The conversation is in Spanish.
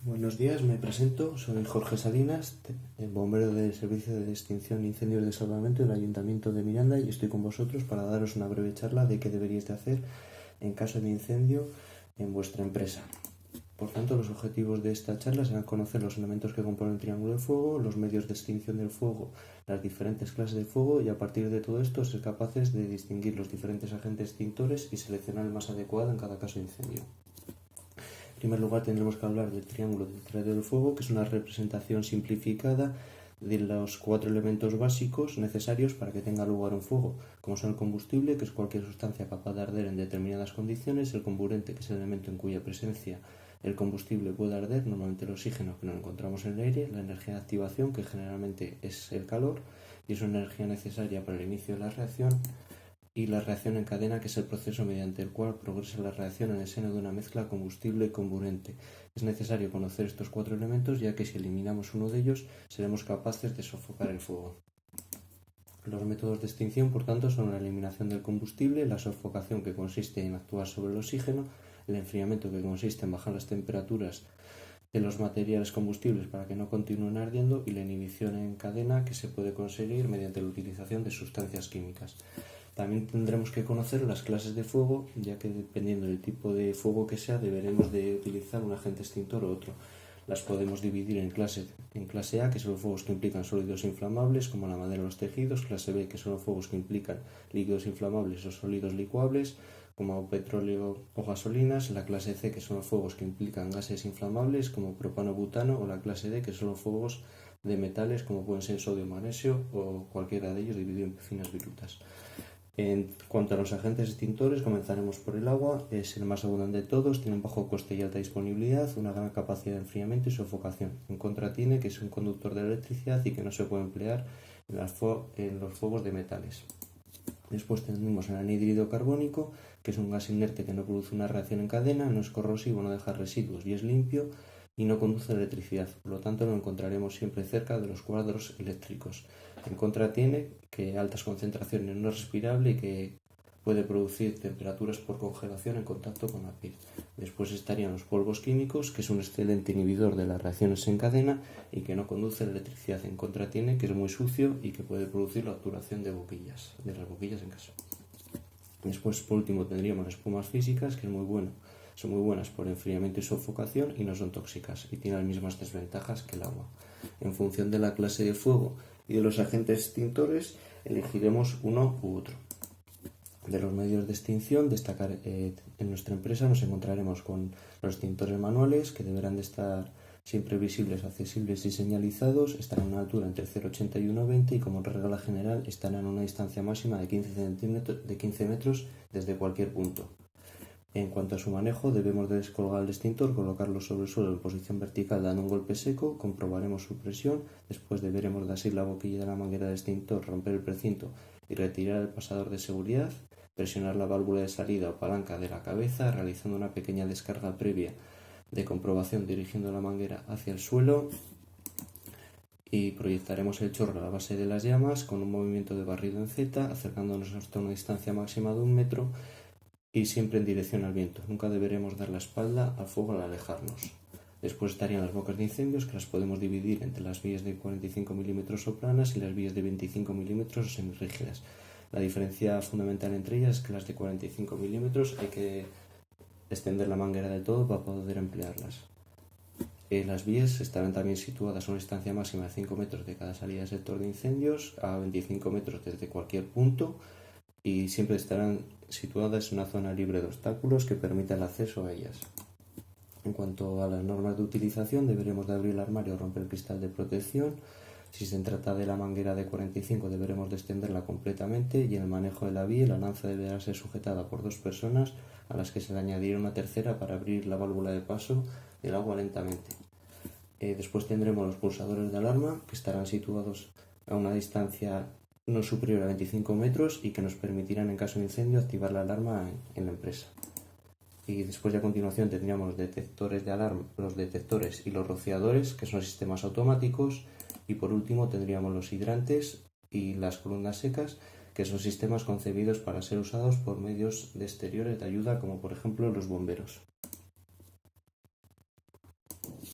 Buenos días, me presento, soy Jorge Salinas, bombero del Servicio de Extinción de Incendios de Salvamento del Ayuntamiento de Miranda y estoy con vosotros para daros una breve charla de qué deberíais de hacer en caso de incendio en vuestra empresa. Por tanto, los objetivos de esta charla serán conocer los elementos que componen el triángulo de fuego, los medios de extinción del fuego, las diferentes clases de fuego y a partir de todo esto ser capaces de distinguir los diferentes agentes extintores y seleccionar el más adecuado en cada caso de incendio. En primer lugar tendremos que hablar del triángulo del traído del fuego, que es una representación simplificada de los 4 elementos básicos necesarios para que tenga lugar un fuego, como son el combustible, que es cualquier sustancia capaz de arder en determinadas condiciones, el comburente, que es el elemento en cuya presencia el combustible puede arder, normalmente el oxígeno, que no lo encontramos en el aire, la energía de activación, que generalmente es el calor, y es una energía necesaria para el inicio de la reacción, y la reacción en cadena, que es el proceso mediante el cual progresa la reacción en el seno de una mezcla combustible y comburente. Es necesario conocer estos 4 elementos, ya que si eliminamos uno de ellos, seremos capaces de sofocar el fuego. Los métodos de extinción, por tanto, son la eliminación del combustible, la sofocación, que consiste en actuar sobre el oxígeno, el enfriamiento, que consiste en bajar las temperaturas de los materiales combustibles para que no continúen ardiendo, y la inhibición en cadena, que se puede conseguir mediante la utilización de sustancias químicas. También tendremos que conocer las clases de fuego, ya que dependiendo del tipo de fuego que sea, deberemos de utilizar un agente extintor o otro. Las podemos dividir en clase A, que son los fuegos que implican sólidos inflamables, como la madera o los tejidos; clase B, que son los fuegos que implican líquidos inflamables o sólidos licuables, como petróleo o gasolinas; la clase C, que son los fuegos que implican gases inflamables, como propano o butano; o la clase D, que son los fuegos de metales, como pueden ser sodio o magnesio, o cualquiera de ellos dividido en finas virutas. En cuanto a los agentes extintores, comenzaremos por el agua. Es el más abundante de todos, tiene un bajo coste y alta disponibilidad, una gran capacidad de enfriamiento y sofocación. En contra tiene que es un conductor de electricidad y que no se puede emplear en los fuegos de metales. Después tenemos el anhídrido carbónico, que es un gas inerte que no produce una reacción en cadena, no es corrosivo, no deja residuos y es limpio y no conduce electricidad. Por lo tanto, lo encontraremos siempre cerca de los cuadros eléctricos. En contra tiene que altas concentraciones no es respirable y que puede producir temperaturas por congelación en contacto con la piel. Después estarían los polvos químicos, que es un excelente inhibidor de las reacciones en cadena y que no conduce electricidad. En contra tiene que es muy sucio y que puede producir la obturación de las boquillas en caso. Después, por último, tendríamos las espumas físicas, que son muy buenas por enfriamiento y sofocación y no son tóxicas y tienen las mismas desventajas que el agua. En función de la clase de fuego y de los agentes extintores, elegiremos uno u otro. De los medios de extinción, destacar en nuestra empresa nos encontraremos con los extintores manuales, que deberán de estar siempre visibles, accesibles y señalizados. Estarán a una altura entre 0,80 y 1,20 y, como regla general, estarán a una distancia máxima de 15 metros desde cualquier punto. En cuanto a su manejo, debemos de descolgar el extintor, colocarlo sobre el suelo en posición vertical dando un golpe seco, comprobaremos su presión, después deberemos de asir la boquilla de la manguera del extintor, romper el precinto y retirar el pasador de seguridad, presionar la válvula de salida o palanca de la cabeza, realizando una pequeña descarga previa de comprobación dirigiendo la manguera hacia el suelo, y proyectaremos el chorro a la base de las llamas con un movimiento de barrido en Z, acercándonos hasta una distancia máxima de 1 metro y siempre en dirección al viento. Nunca deberemos dar la espalda al fuego al alejarnos. Después estarían las bocas de incendios, que las podemos dividir entre las vías de 45 milímetros o planas y las vías de 25 milímetros o semirrígidas. La diferencia fundamental entre ellas es que las de 45 milímetros hay que extender la manguera del todo para poder emplearlas. Las vías estarán también situadas a una distancia máxima de 5 metros de cada salida del sector de incendios, a 25 metros desde cualquier punto, y siempre estarán situadas en una zona libre de obstáculos que permita el acceso a ellas. En cuanto a las normas de utilización, deberemos de abrir el armario o romper el cristal de protección. Si se trata de la manguera de 45, deberemos de extenderla completamente, y en el manejo de la vía, la lanza deberá ser sujetada por 2 personas, a las que se le añadirá una tercera para abrir la válvula de paso del agua lentamente. Después tendremos los pulsadores de alarma, que estarán situados a una distancia no superior a 25 metros y que nos permitirán, en caso de incendio, activar la alarma en la empresa. Y después, a continuación, tendríamos los detectores de alarma, los detectores y los rociadores, que son sistemas automáticos. Y por último tendríamos los hidrantes y las columnas secas, que son sistemas concebidos para ser usados por medios de exteriores de ayuda, como por ejemplo los bomberos.